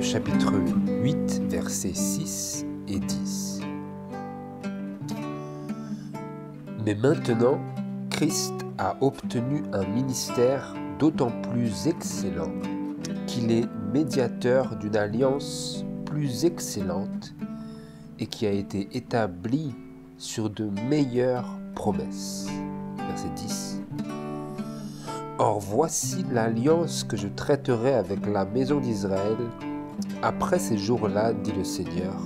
chapitre 8, versets 6 et 10. Mais maintenant, Christ a obtenu un ministère d'autant plus excellent qu'il est médiateur d'une alliance plus excellente et qui a été établie sur de meilleures promesses. Verset 10. Or voici l'alliance que je traiterai avec la maison d'Israël après ces jours-là, dit le Seigneur.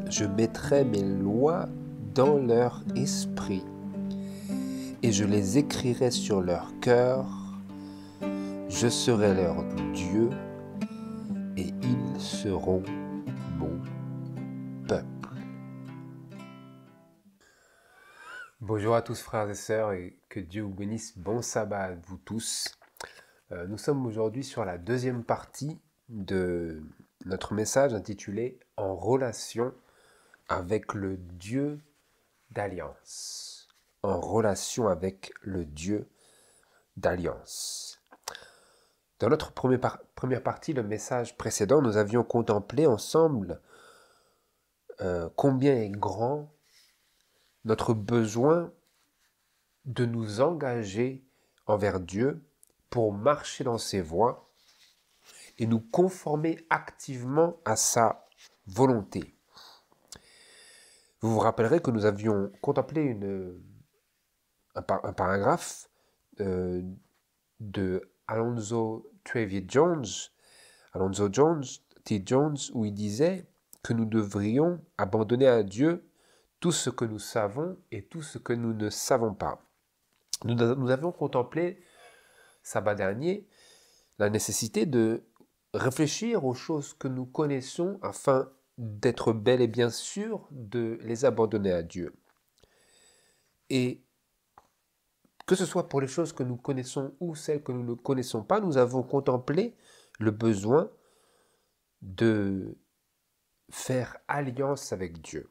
Je mettrai mes lois dans leur esprit et je les écrirai sur leur cœur. Je serai leur Dieu et ils seront mon peuple. Bonjour à tous frères et sœurs et que Dieu vous bénisse. Bon sabbat à vous tous. Nous sommes aujourd'hui sur la deuxième partie de notre message intitulé « En relation avec le Dieu d'alliance ». En relation avec le Dieu d'alliance. Dans notre première partie, le message précédent, nous avions contemplé ensemble combien est grand notre besoin de nous engager envers Dieu pour marcher dans ses voies et nous conformer activement à sa volonté. Vous vous rappellerez que nous avions contemplé un paragraphe de Alonzo T. Jones, où il disait que nous devrions abandonner à Dieu tout ce que nous savons et tout ce que nous ne savons pas. Nous avions contemplé, sabbat dernier, la nécessité de réfléchir aux choses que nous connaissons afin d'être bel et bien sûr de les abandonner à Dieu. Et que ce soit pour les choses que nous connaissons ou celles que nous ne connaissons pas, nous avons contemplé le besoin de faire alliance avec Dieu,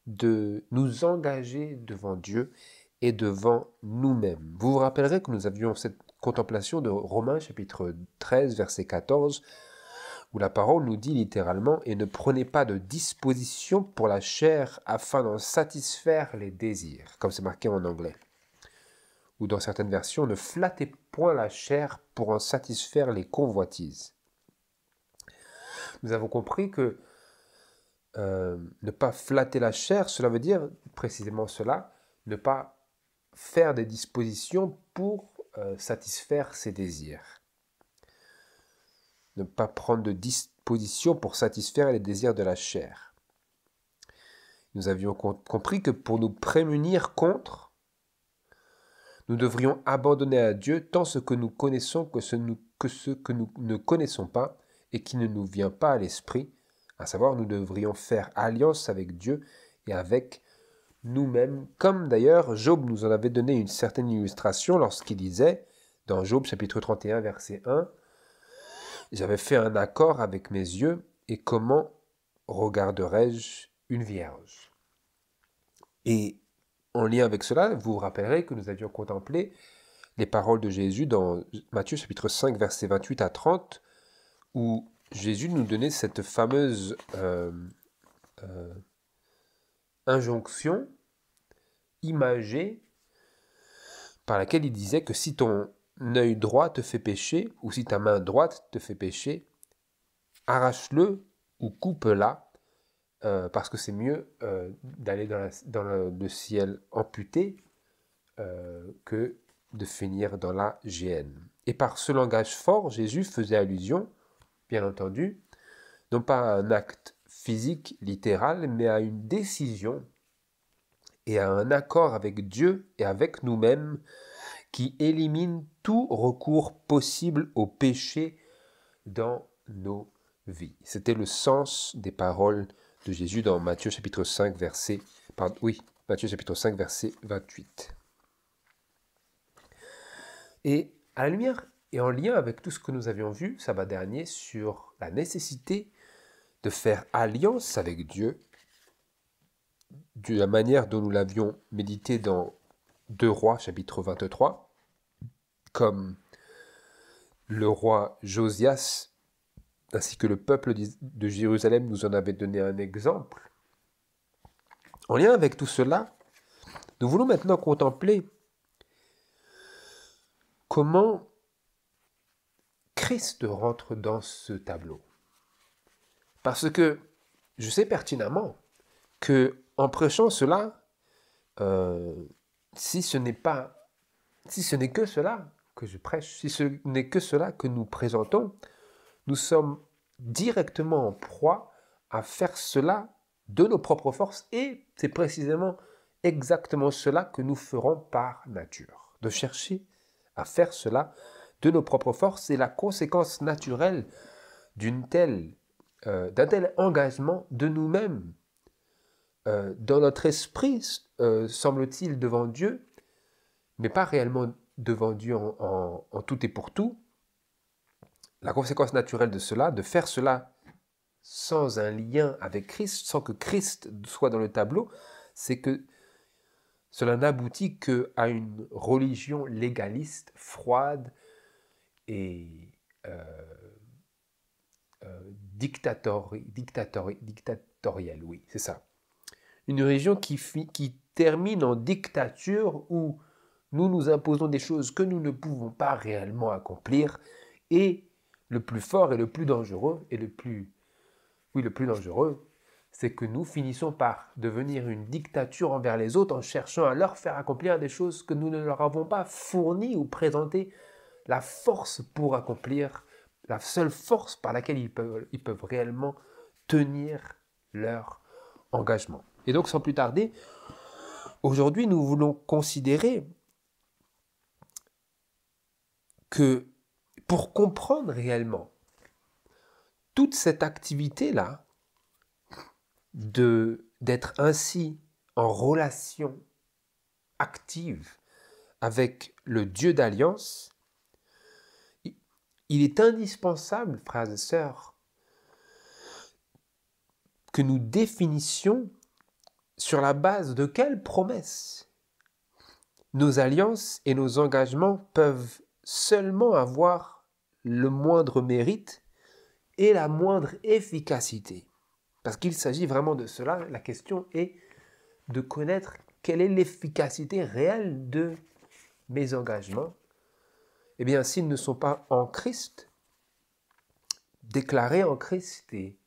de nous engager devant Dieu et devant nous-mêmes. Vous vous rappellerez que nous avions cette contemplation de Romains chapitre 13, verset 14, où la parole nous dit littéralement « Et ne prenez pas de disposition pour la chair afin d'en satisfaire les désirs », comme c'est marqué en anglais. Ou dans certaines versions, « Ne flattez point la chair pour en satisfaire les convoitises ». Nous avons compris que ne pas flatter la chair, cela veut dire précisément cela, ne pas faire des dispositions pour satisfaire ses désirs. Ne pas prendre de dispositions pour satisfaire les désirs de la chair. Nous avions compris que pour nous prémunir contre, nous devrions abandonner à Dieu tant ce que nous connaissons que ce que nous ne connaissons pas et qui ne nous vient pas à l'esprit, à savoir nous devrions faire alliance avec Dieu et avec nous-mêmes, comme d'ailleurs Job nous en avait donné une certaine illustration lorsqu'il disait, dans Job chapitre 31 verset 1, « J'avais fait un accord avec mes yeux, et comment regarderais-je une vierge ?» Et en lien avec cela, vous vous rappellerez que nous avions contemplé les paroles de Jésus dans Matthieu chapitre 5 verset 28 à 30, où Jésus nous donnait cette fameuse injonction imagée par laquelle il disait que si ton œil droit te fait pécher ou si ta main droite te fait pécher, arrache-le ou coupe-la parce que c'est mieux d'aller dans le ciel amputé que de finir dans la géhenne. Et par ce langage fort, Jésus faisait allusion, bien entendu, non pas à un acte physique, littéral, mais à une décision et à un accord avec Dieu et avec nous-mêmes qui élimine tout recours possible au péché dans nos vies. C'était le sens des paroles de Jésus dans Matthieu chapitre 5, verset 28. Et à la lumière et en lien avec tout ce que nous avions vu sabbat dernier sur la nécessité de faire alliance avec Dieu, de la manière dont nous l'avions médité dans 2 Rois chapitre 23, comme le roi Josias ainsi que le peuple de Jérusalem nous en avait donné un exemple. En lien avec tout cela, nous voulons maintenant contempler comment Christ rentre dans ce tableau. Parce que je sais pertinemment que en prêchant cela, si ce n'est que cela que je prêche, si ce n'est que cela que nous présentons, nous sommes directement en proie à faire cela de nos propres forces, et c'est précisément exactement cela que nous ferons par nature. De chercher à faire cela de nos propres forces, c'est la conséquence naturelle d'un tel engagement de nous-mêmes. Dans notre esprit, semble-t-il, devant Dieu, mais pas réellement devant Dieu en tout et pour tout. La conséquence naturelle de cela, de faire cela sans un lien avec Christ, sans que Christ soit dans le tableau, c'est que cela n'aboutit qu'à une religion légaliste, froide et dictatorielle, oui, c'est ça. Une religion qui termine en dictature où nous nous imposons des choses que nous ne pouvons pas réellement accomplir, et le plus fort et le plus dangereux, le plus dangereux, c'est que nous finissons par devenir une dictature envers les autres en cherchant à leur faire accomplir des choses que nous ne leur avons pas fournies ou présenté la force pour accomplir, la seule force par laquelle ils peuvent réellement tenir leur engagement. Et donc, sans plus tarder, aujourd'hui, nous voulons considérer que pour comprendre réellement toute cette activité-là, d'être ainsi en relation active avec le Dieu d'alliance, il est indispensable, frères et sœurs, que nous définissions sur la base de quelles promesses nos alliances et nos engagements peuvent seulement avoir le moindre mérite et la moindre efficacité. Parce qu'il s'agit vraiment de cela. La question est de connaître quelle est l'efficacité réelle de mes engagements. Eh bien, s'ils ne sont pas en Christ, déclarés en Christ, et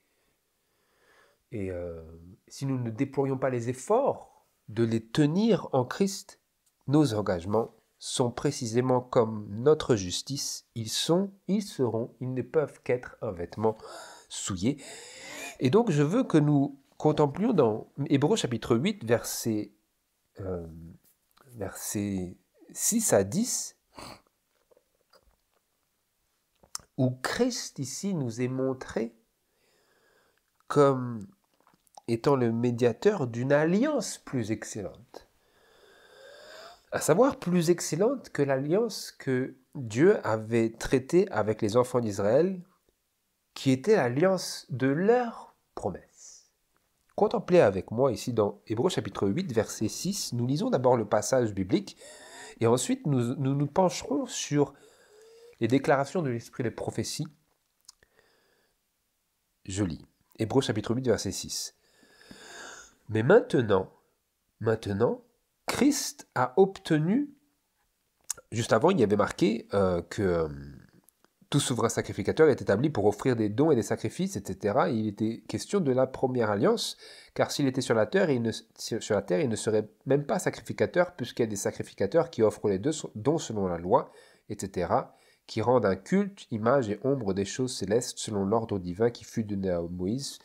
si nous ne déployons pas les efforts de les tenir en Christ, nos engagements sont précisément comme notre justice. Ils ne peuvent qu'être un vêtement souillé. Et donc, je veux que nous contemplions dans Hébreux chapitre 8, versets 6 à 10, où Christ ici nous est montré comme étant le médiateur d'une alliance plus excellente. À savoir plus excellente que l'alliance que Dieu avait traitée avec les enfants d'Israël, qui était l'alliance de leur promesse. Contemplez avec moi ici dans Hébreux chapitre 8, verset 6, nous lisons d'abord le passage biblique, et ensuite nous pencherons sur les déclarations de l'esprit de prophétie. Je lis, Hébreux chapitre 8, verset 6. Mais maintenant, Christ a obtenu, juste avant il y avait marqué que tout souverain sacrificateur est établi pour offrir des dons et des sacrifices, etc. Et il était question de la première alliance, car s'il était sur la terre, il ne serait même pas sacrificateur, puisqu'il y a des sacrificateurs qui offrent les dons selon la loi, etc., qui rendent un culte, image et ombre des choses célestes selon l'ordre divin qui fut donné à Moïse,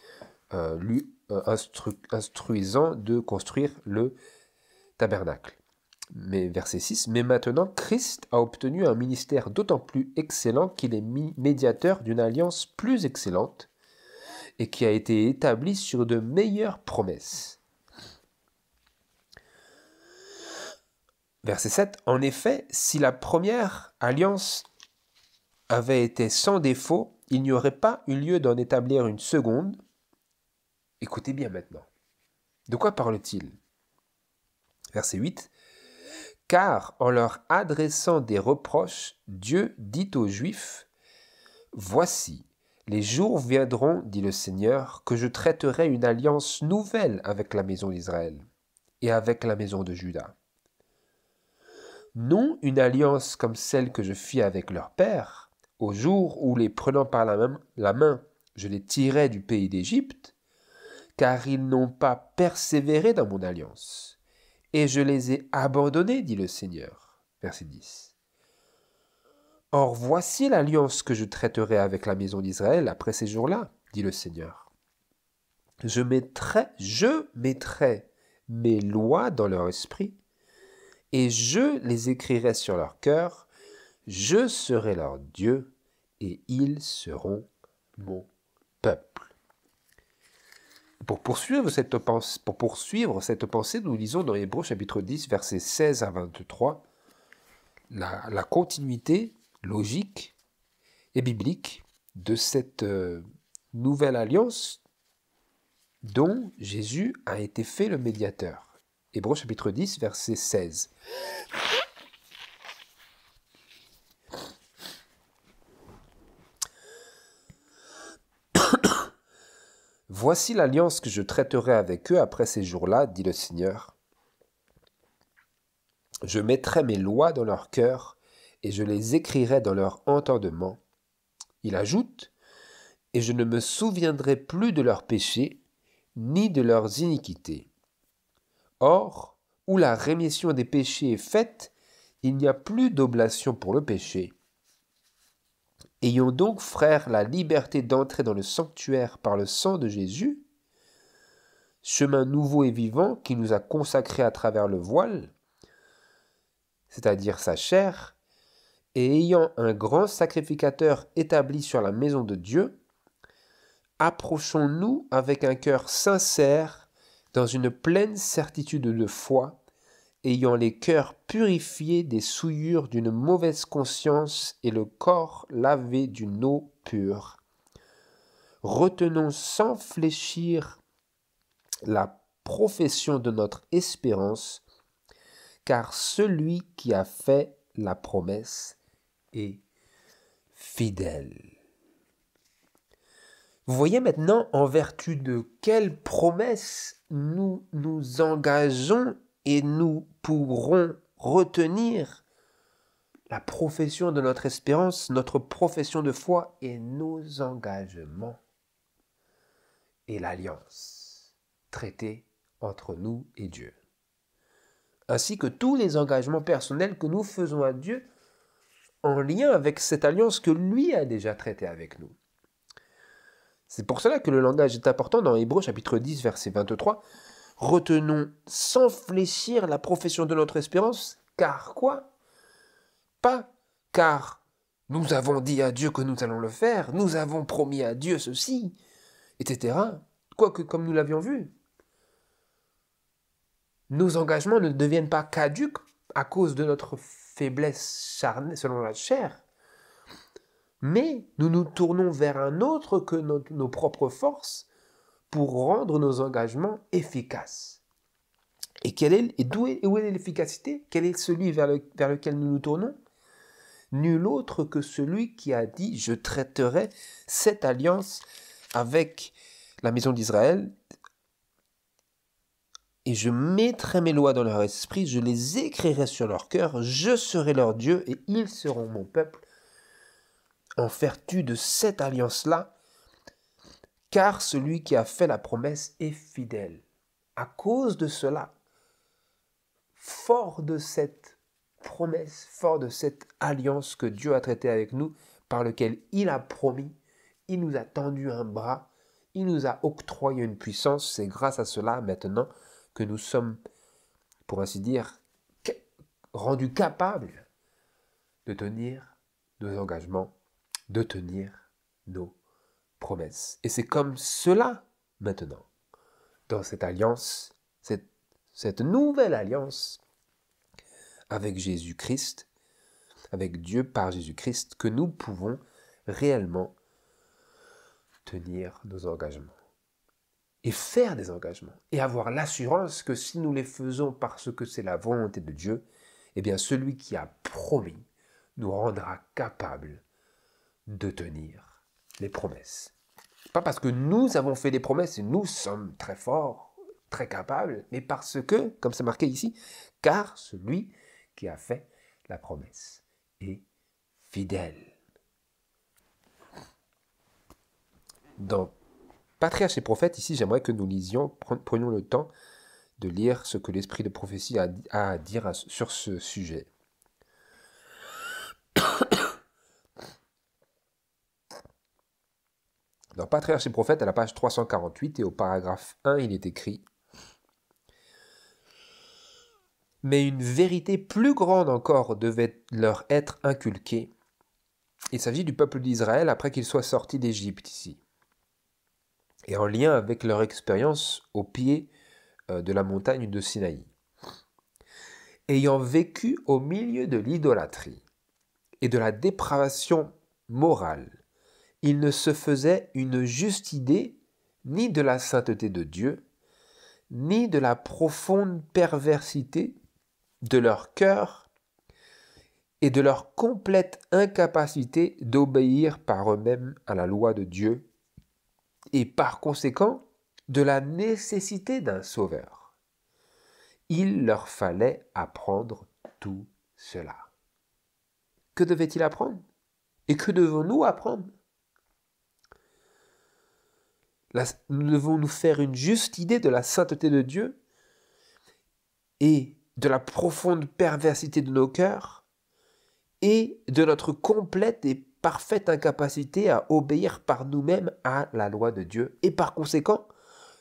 lui instruisant de construire le tabernacle. Mais verset 6, mais maintenant Christ a obtenu un ministère d'autant plus excellent qu'il est médiateur d'une alliance plus excellente et qui a été établie sur de meilleures promesses. Verset 7, en effet, si la première alliance avait été sans défaut, il n'y aurait pas eu lieu d'en établir une seconde. Écoutez bien maintenant. De quoi parle-t-il? Verset 8, car en leur adressant des reproches, Dieu dit aux Juifs, « Voici, Les jours viendront, dit le Seigneur, que je traiterai une alliance nouvelle avec la maison d'Israël et avec la maison de Juda. Non une alliance comme celle que je fis avec leur père, au jour où, les prenant par la main, je les tirai du pays d'Égypte, car ils n'ont pas persévéré dans mon alliance, et je les ai abandonnés, dit le Seigneur. Verset 10. Or voici l'alliance que je traiterai avec la maison d'Israël après ces jours-là, dit le Seigneur. Je mettrai mes lois dans leur esprit, et je les écrirai sur leur cœur. Je serai leur Dieu, et ils seront mon peuple. Pour poursuivre cette pensée, nous lisons dans Hébreux chapitre 10, versets 16 à 23, la continuité logique et biblique de cette nouvelle alliance dont Jésus a été fait le médiateur. Hébreux chapitre 10, verset 16. Voici l'alliance que je traiterai avec eux après ces jours-là, dit le Seigneur. Je mettrai mes lois dans leur cœur et je les écrirai dans leur entendement. Il ajoute, et je ne me souviendrai plus de leurs péchés, ni de leurs iniquités. Or, où la rémission des péchés est faite, il n'y a plus d'oblation pour le péché. Ayons donc, frères, la liberté d'entrer dans le sanctuaire par le sang de Jésus, chemin nouveau et vivant qui nous a consacrés à travers le voile, c'est-à-dire sa chair, et ayant un grand sacrificateur établi sur la maison de Dieu, approchons-nous avec un cœur sincère, dans une pleine certitude de foi, ayant les cœurs purifiés des souillures d'une mauvaise conscience et le corps lavé d'une eau pure. Retenons sans fléchir la profession de notre espérance, car celui qui a fait la promesse est fidèle. Vous voyez maintenant en vertu de quelle promesse nous nous engageons et nous pourrons retenir la profession de notre espérance, notre profession de foi et nos engagements et l'alliance traitée entre nous et Dieu. Ainsi que tous les engagements personnels que nous faisons à Dieu en lien avec cette alliance que lui a déjà traitée avec nous. C'est pour cela que le langage est important dans Hébreux chapitre 10, verset 23. Retenons sans fléchir la profession de notre espérance, car quoi? Pas car nous avons dit à Dieu que nous allons le faire, nous avons promis à Dieu ceci, etc. Quoique, comme nous l'avions vu, nos engagements ne deviennent pas caducs à cause de notre faiblesse charnée selon la chair, mais nous nous tournons vers un autre que nos propres forces pour rendre nos engagements efficaces. Et où est l'efficacité? Quel est celui vers lequel nous nous tournons? Nul autre que celui qui a dit « Je traiterai cette alliance avec la maison d'Israël et je mettrai mes lois dans leur esprit, je les écrirai sur leur cœur, je serai leur Dieu et ils seront mon peuple. » En vertu de cette alliance-là, car celui qui a fait la promesse est fidèle. À cause de cela, fort de cette promesse, fort de cette alliance que Dieu a traitée avec nous, par lequel il a promis, il nous a tendu un bras, il nous a octroyé une puissance, c'est grâce à cela maintenant que nous sommes, pour ainsi dire, rendus capables de tenir nos engagements, de tenir nos promesses. Et c'est comme cela, maintenant, dans cette alliance, cette nouvelle alliance avec Jésus-Christ, avec Dieu par Jésus-Christ, que nous pouvons réellement tenir nos engagements. Et faire des engagements. Et avoir l'assurance que si nous les faisons parce que c'est la volonté de Dieu, eh bien celui qui a promis nous rendra capables de tenir les promesses. Pas parce que nous avons fait des promesses et nous sommes très forts, très capables, mais parce que, comme c'est marqué ici, car celui qui a fait la promesse est fidèle. Dans Patriarches et prophètes, ici, j'aimerais que nous prenions le temps de lire ce que l'esprit de prophétie a à dire sur ce sujet. Dans Patriarches et prophètes, à la page 348 et au paragraphe 1, il est écrit « Mais une vérité plus grande encore devait leur être inculquée. Il s'agit du peuple d'Israël après qu'ils soient sortis d'Égypte ici. Et en lien avec leur expérience au pied de la montagne de Sinaï. Ayant vécu au milieu de l'idolâtrie et de la dépravation morale, ils ne se faisaient une juste idée ni de la sainteté de Dieu, ni de la profonde perversité de leur cœur et de leur complète incapacité d'obéir par eux-mêmes à la loi de Dieu, et par conséquent de la nécessité d'un sauveur. Il leur fallait apprendre tout cela. Que devait-il apprendre? Et que devons-nous apprendre? Nous devons nous faire une juste idée de la sainteté de Dieu et de la profonde perversité de nos cœurs et de notre complète et parfaite incapacité à obéir par nous-mêmes à la loi de Dieu et par conséquent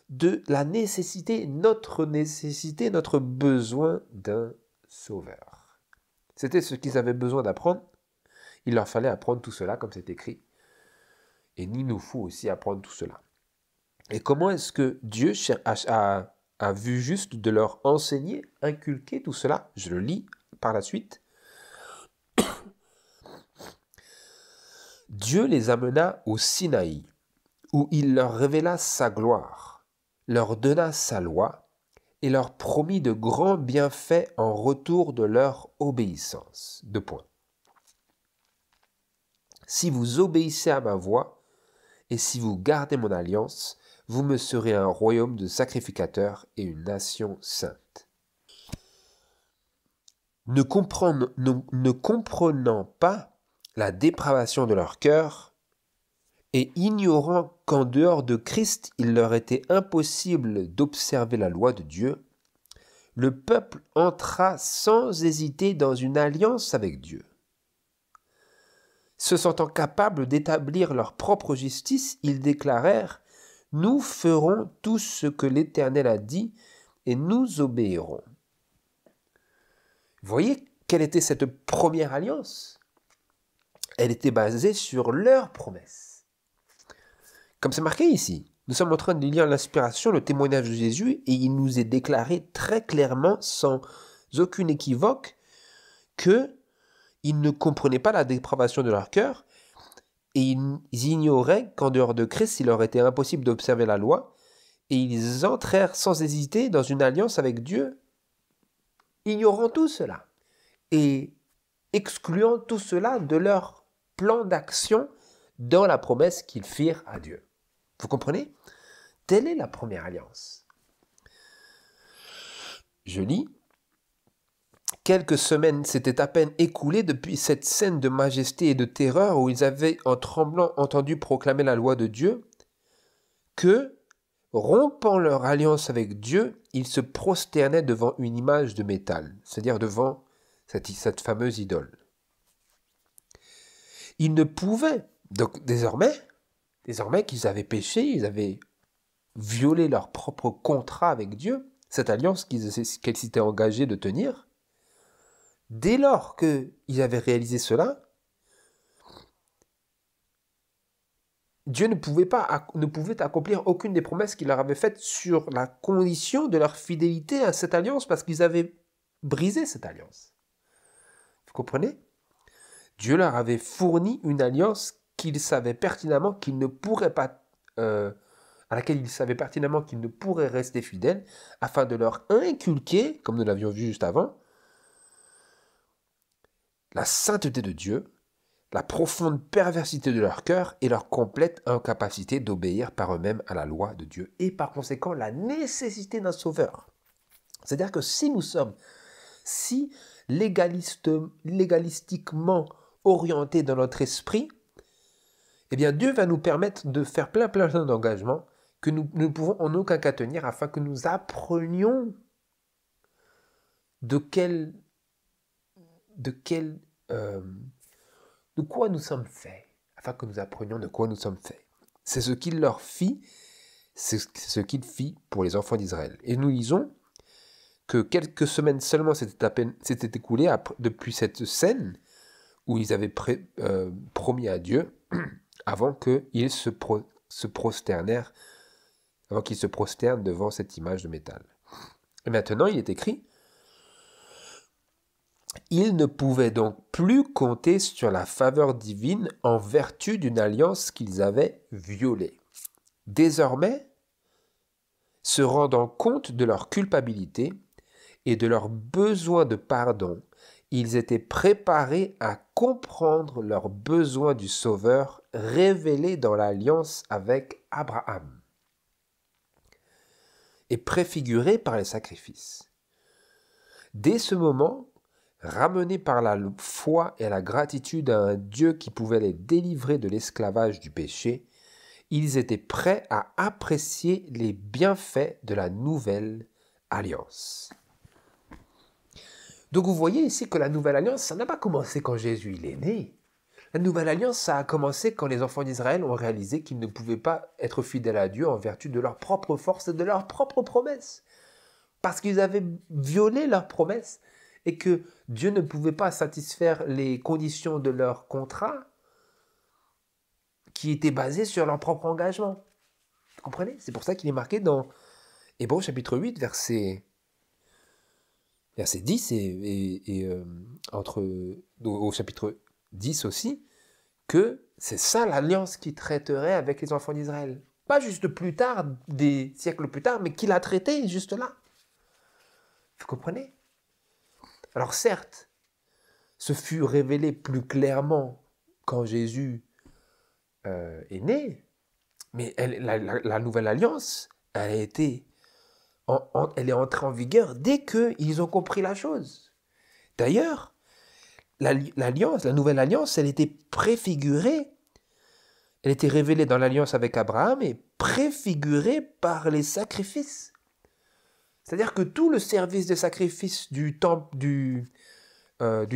de la nécessité, notre besoin d'un sauveur. C'était ce qu'ils avaient besoin d'apprendre. Il leur fallait apprendre tout cela, comme c'est écrit. Et il nous faut aussi apprendre tout cela. Et comment est-ce que Dieu a vu juste de leur enseigner, inculquer tout cela? Je le lis par la suite. Dieu les amena au Sinaï, où il leur révéla sa gloire, leur donna sa loi et leur promit de grands bienfaits en retour de leur obéissance. 2 points. Si vous obéissez à ma voix et si vous gardez mon alliance, vous me serez un royaume de sacrificateurs et une nation sainte. Ne comprenant pas la dépravation de leur cœur, et ignorant qu'en dehors de Christ, il leur était impossible d'observer la loi de Dieu, le peuple entra sans hésiter dans une alliance avec Dieu. Se sentant capables d'établir leur propre justice, ils déclarèrent « Nous ferons tout ce que l'Éternel a dit et nous obéirons. » Vous voyez quelle était cette première alliance? Elle était basée sur leurs promesses. Comme c'est marqué ici, nous sommes en train de lire l'inspiration, le témoignage de Jésus, et il nous est déclaré très clairement, sans aucune équivoque, qu'ils ne comprenaient pas la dépravation de leur cœur, et ils ignoraient qu'en dehors de Christ, il leur était impossible d'observer la loi, et ils entrèrent sans hésiter dans une alliance avec Dieu, ignorant tout cela, et excluant tout cela de leur plan d'action dans la promesse qu'ils firent à Dieu. Vous comprenez? Telle est la première alliance. Je lis. Quelques semaines s'étaient à peine écoulées depuis cette scène de majesté et de terreur où ils avaient en tremblant entendu proclamer la loi de Dieu, que, rompant leur alliance avec Dieu, ils se prosternaient devant une image de métal, c'est-à-dire devant cette fameuse idole. Ils ne pouvaient, donc désormais qu'ils avaient péché, ils avaient violé leur propre contrat avec Dieu, cette alliance qu'ils s'étaient engagés de tenir, dès lors qu'ils avaient réalisé cela, Dieu ne pouvait accomplir aucune des promesses qu'il leur avait faites sur la condition de leur fidélité à cette alliance parce qu'ils avaient brisé cette alliance. Vous comprenez? Dieu leur avait fourni une alliance qu'ils savaient pertinemment qu'ils ne pourraient pas, à laquelle ils savaient pertinemment qu'ils ne pourraient rester fidèles, afin de leur inculquer, comme nous l'avions vu juste avant, la sainteté de Dieu, la profonde perversité de leur cœur et leur complète incapacité d'obéir par eux-mêmes à la loi de Dieu et par conséquent la nécessité d'un sauveur. C'est-à-dire que si nous sommes si légalistiquement orientés dans notre esprit, eh bien Dieu va nous permettre de faire plein d'engagements que nous ne pouvons en aucun cas tenir afin que nous apprenions de quoi nous sommes faits, afin que nous apprenions de quoi nous sommes faits. C'est ce qu'il leur fit, c'est ce qu'il fit pour les enfants d'Israël. Et nous lisons que quelques semaines seulement s'étaient écoulées depuis cette scène où ils avaient promis à Dieu avant qu'ils se prosternèrent, avant qu'ils se prosternent devant cette image de métal. Et maintenant, il est écrit: ils ne pouvaient donc plus compter sur la faveur divine en vertu d'une alliance qu'ils avaient violée. Désormais, se rendant compte de leur culpabilité et de leur besoin de pardon, ils étaient préparés à comprendre leur besoin du Sauveur révélé dans l'alliance avec Abraham et préfiguré par les sacrifices. Dès ce moment, ramenés par la foi et la gratitude à un Dieu qui pouvait les délivrer de l'esclavage du péché, ils étaient prêts à apprécier les bienfaits de la nouvelle alliance. Donc vous voyez ici que la nouvelle alliance, ça n'a pas commencé quand Jésus il est né. La nouvelle alliance, ça a commencé quand les enfants d'Israël ont réalisé qu'ils ne pouvaient pas être fidèles à Dieu en vertu de leur propre force et de leurs propres promesses. Parce qu'ils avaient violé leurs promesses et que Dieu ne pouvait pas satisfaire les conditions de leur contrat qui étaient basés sur leur propre engagement. Vous comprenez? C'est pour ça qu'il est marqué dans Hébreux chapitre 8, verset 10 au chapitre 10 aussi, que c'est ça l'alliance qui traiterait avec les enfants d'Israël. Pas juste plus tard, des siècles plus tard, mais qu'il a traité juste là. Vous comprenez? Alors certes, ce fut révélé plus clairement quand Jésus est né, mais la nouvelle alliance, elle est entrée en vigueur dès qu'ils ont compris la chose. D'ailleurs, la nouvelle alliance, elle était préfigurée, elle était révélée dans l'alliance avec Abraham et préfigurée par les sacrifices. C'est-à-dire que tout le service de sacrifice du temple, du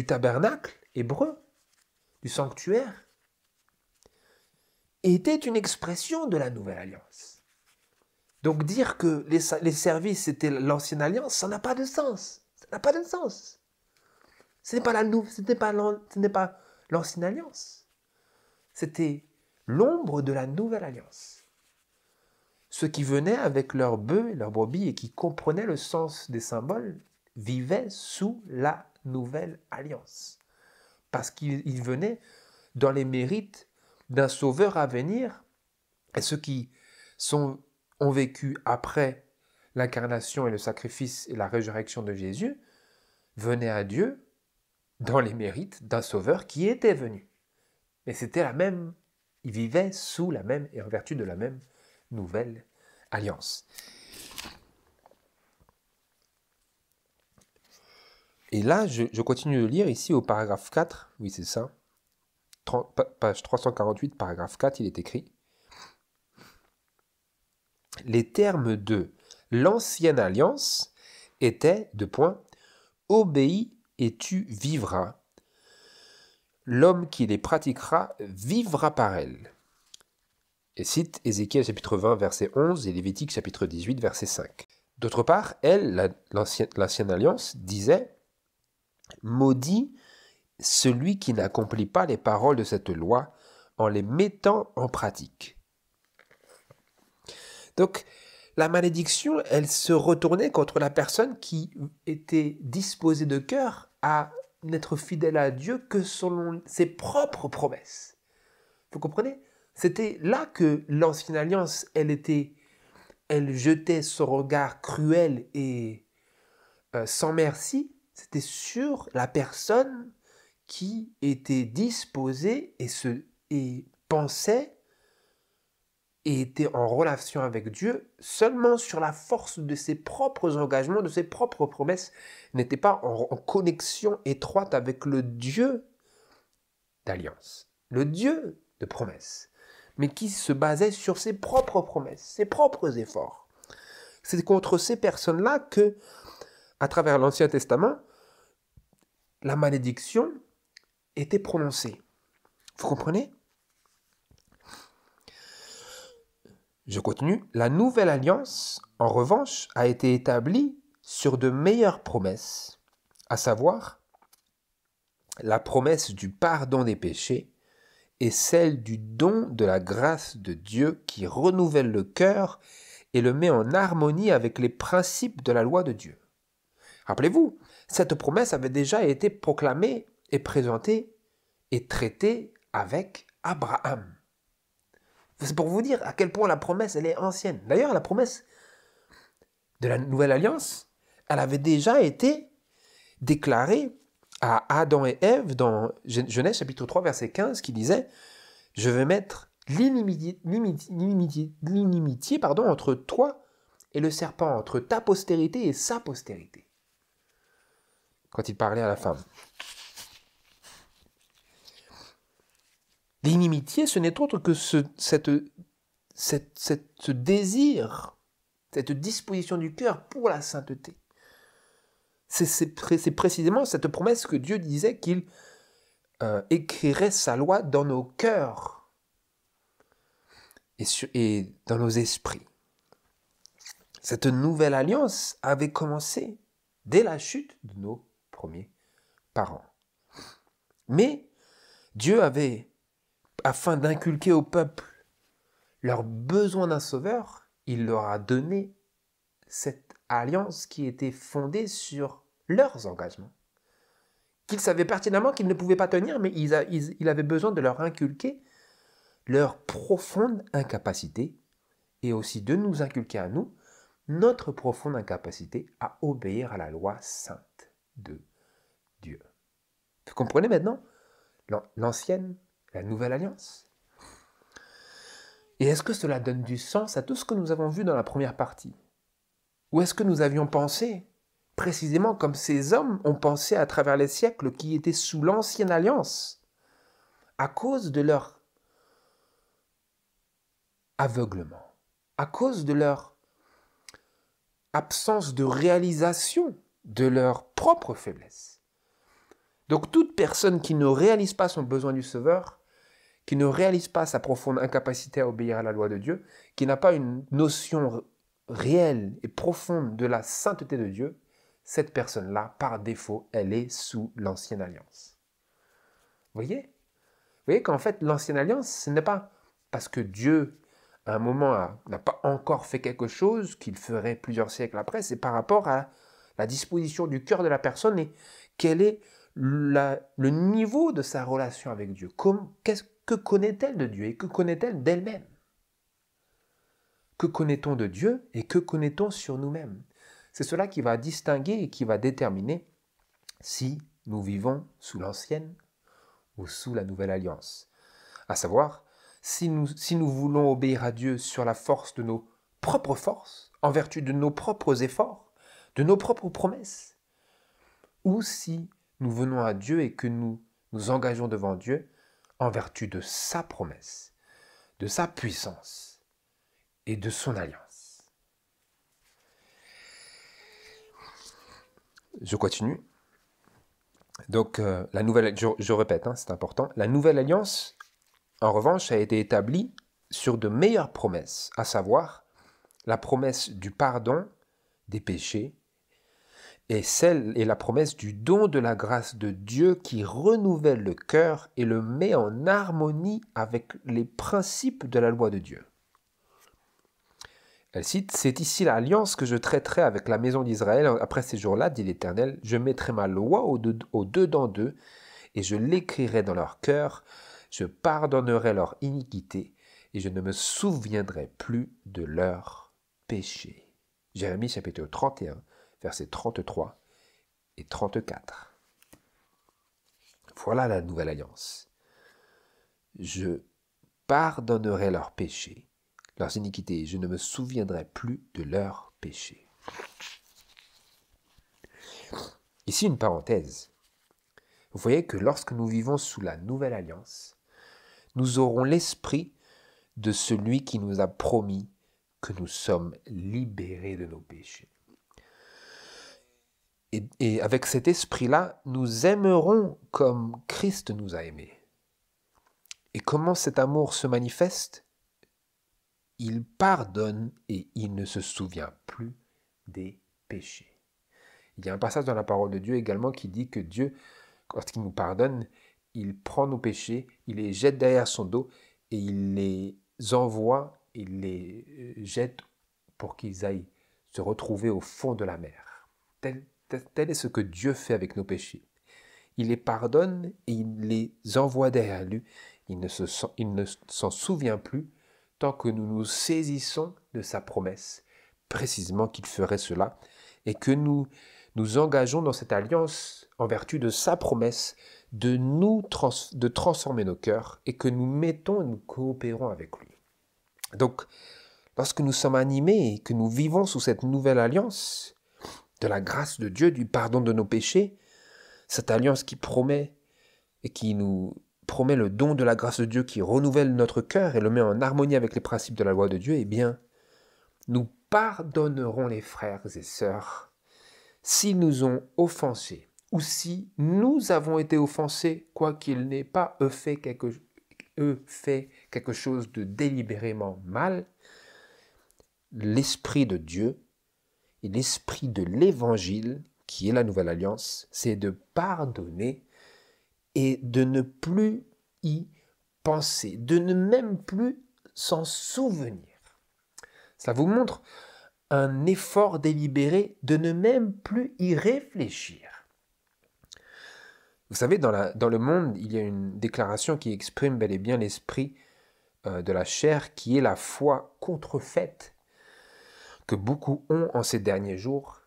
tabernacle hébreu, du sanctuaire, était une expression de la nouvelle alliance. Donc dire que les services c'était l'ancienne alliance, ça n'a pas de sens. Ça n'a pas de sens. Ce n'est pas l'ancienne alliance. C'était l'ombre de la nouvelle alliance. Ceux qui venaient avec leurs bœufs et leurs brebis et qui comprenaient le sens des symboles vivaient sous la nouvelle alliance. Parce qu'ils venaient dans les mérites d'un sauveur à venir. Et ceux qui ont vécu après l'incarnation et le sacrifice et la résurrection de Jésus venaient à Dieu dans les mérites d'un sauveur qui était venu. Mais c'était la même, ils vivaient sous la même et en vertu de la même nouvelle alliance. Et là, je continue de lire ici au paragraphe 4, oui c'est ça, page 348, paragraphe 4, il est écrit: les termes de l'ancienne alliance étaient, obéis et tu vivras. L'homme qui les pratiquera vivra par elles. Et cite Ézéchiel chapitre 20 verset 11 et Lévitique chapitre 18 verset 5. D'autre part, l'ancienne alliance disait: maudit celui qui n'accomplit pas les paroles de cette loi en les mettant en pratique. Donc, la malédiction, elle se retournait contre la personne qui était disposée de cœur à n'être fidèle à Dieu que selon ses propres promesses. Vous comprenez? C'était là que l'ancienne alliance, elle jetait son regard cruel et sans merci. C'était sur la personne qui était disposé et pensait et était en relation avec Dieu seulement sur la force de ses propres engagements, de ses propres promesses, n'était pas en connexion étroite avec le Dieu d'alliance, le Dieu de promesses, mais qui se basait sur ses propres promesses, ses propres efforts. C'est contre ces personnes-là que, à travers l'Ancien Testament, la malédiction était prononcée. Vous comprenez? Je continue. La nouvelle alliance, en revanche, a été établie sur de meilleures promesses, à savoir la promesse du pardon des péchés et celle du don de la grâce de Dieu qui renouvelle le cœur et le met en harmonie avec les principes de la loi de Dieu. Rappelez-vous, cette promesse avait déjà été proclamée et présentée et traitée avec Abraham. C'est pour vous dire à quel point la promesse, elle est ancienne. D'ailleurs, la promesse de la nouvelle alliance, elle avait déjà été déclarée à Adam et Ève dans Genèse chapitre 3, verset 15, qui disait « Je vais mettre l'inimitié entre toi et le serpent, entre ta postérité et sa postérité. » Quand il parlait à la femme. L'inimitié, ce n'est autre que ce désir, cette disposition du cœur pour la sainteté. C'est précisément cette promesse que Dieu disait qu'il écrirait sa loi dans nos cœurs et dans nos esprits. Cette nouvelle alliance avait commencé dès la chute de nos premiers parents. Mais Dieu avait, afin d'inculquer au peuple leur besoin d'un sauveur, il leur a donné cette alliance qui était fondée sur leurs engagements, qu'ils savaient pertinemment qu'ils ne pouvaient pas tenir, mais il avait besoin de leur inculquer leur profonde incapacité et aussi de nous inculquer à nous notre profonde incapacité à obéir à la loi sainte de Dieu. Vous comprenez maintenant l'ancienne, la nouvelle alliance? Et est-ce que cela donne du sens à tout ce que nous avons vu dans la première partie? Ou est-ce que nous avions pensé, précisément comme ces hommes ont pensé à travers les siècles qui étaient sous l'ancienne alliance, à cause de leur aveuglement, à cause de leur absence de réalisation de leur propre faiblesse. Donc toute personne qui ne réalise pas son besoin du Sauveur, qui ne réalise pas sa profonde incapacité à obéir à la loi de Dieu, qui n'a pas une notion réelle et profonde de la sainteté de Dieu, cette personne-là, par défaut, elle est sous l'ancienne alliance. Vous voyez qu'en fait, l'ancienne alliance, ce n'est pas parce que Dieu, à un moment, n'a pas encore fait quelque chose qu'il ferait plusieurs siècles après, c'est par rapport à la disposition du cœur de la personne et quel est le niveau de sa relation avec Dieu. Que connaît-elle de Dieu et que connaît-elle d'elle-même? Que connaît-on de Dieu et que connaît-on sur nous-mêmes? C'est cela qui va distinguer et qui va déterminer si nous vivons sous l'ancienne ou sous la nouvelle alliance. À savoir, si nous voulons obéir à Dieu sur la force de nos propres forces, en vertu de nos propres efforts, de nos propres promesses, ou si nous venons à Dieu et que nous nous engageons devant Dieu en vertu de sa promesse, de sa puissance et de son alliance. Je continue. Donc, la nouvelle, je répète, c'est important, la nouvelle alliance, en revanche, a été établie sur de meilleures promesses, à savoir la promesse du pardon des péchés et la promesse du don de la grâce de Dieu qui renouvelle le cœur et le met en harmonie avec les principes de la loi de Dieu. Elle cite, « C'est ici l'alliance que je traiterai avec la maison d'Israël après ces jours-là, dit l'Éternel. Je mettrai ma loi au-dedans d'eux et je l'écrirai dans leur cœur. Je pardonnerai leur iniquité et je ne me souviendrai plus de leurs péchés. » Jérémie chapitre 31, versets 33 et 34. Voilà la nouvelle alliance. Je pardonnerai leurs péchés, leurs iniquités, je ne me souviendrai plus de leurs péchés. Ici une parenthèse. Vous voyez que lorsque nous vivons sous la nouvelle alliance, nous aurons l'esprit de celui qui nous a promis que nous sommes libérés de nos péchés. Et avec cet esprit-là, nous aimerons comme Christ nous a aimés. Et comment cet amour se manifeste? Il pardonne et il ne se souvient plus des péchés. Il y a un passage dans la parole de Dieu également qui dit que Dieu, lorsqu'il nous pardonne, il prend nos péchés, il les jette derrière son dos et il les envoie, il les jette pour qu'ils aillent se retrouver au fond de la mer. Tel est ce que Dieu fait avec nos péchés. Il les pardonne et il les envoie derrière lui. Il ne s'en souvient plus tant que nous nous saisissons de sa promesse, précisément qu'il ferait cela, et que nous nous engageons dans cette alliance en vertu de sa promesse de transformer nos cœurs et que nous mettons et nous coopérons avec lui. Donc, lorsque nous sommes animés et que nous vivons sous cette nouvelle alliance, de la grâce de Dieu, du pardon de nos péchés, cette alliance qui promet et qui nous promet le don de la grâce de Dieu qui renouvelle notre cœur et le met en harmonie avec les principes de la loi de Dieu, eh bien, nous pardonnerons les frères et sœurs s'ils nous ont offensés ou si nous avons été offensés, quoiqu'ils n'aient pas fait quelque chose de délibérément mal. L'Esprit de Dieu et l'Esprit de l'Évangile, qui est la nouvelle alliance, c'est de pardonner et de ne plus y penser, de ne même plus s'en souvenir. Ça vous montre un effort délibéré de ne même plus y réfléchir. Vous savez, dans le monde, il y a une déclaration qui exprime bel et bien l'esprit de la chair, qui est la foi contrefaite que beaucoup ont en ces derniers jours.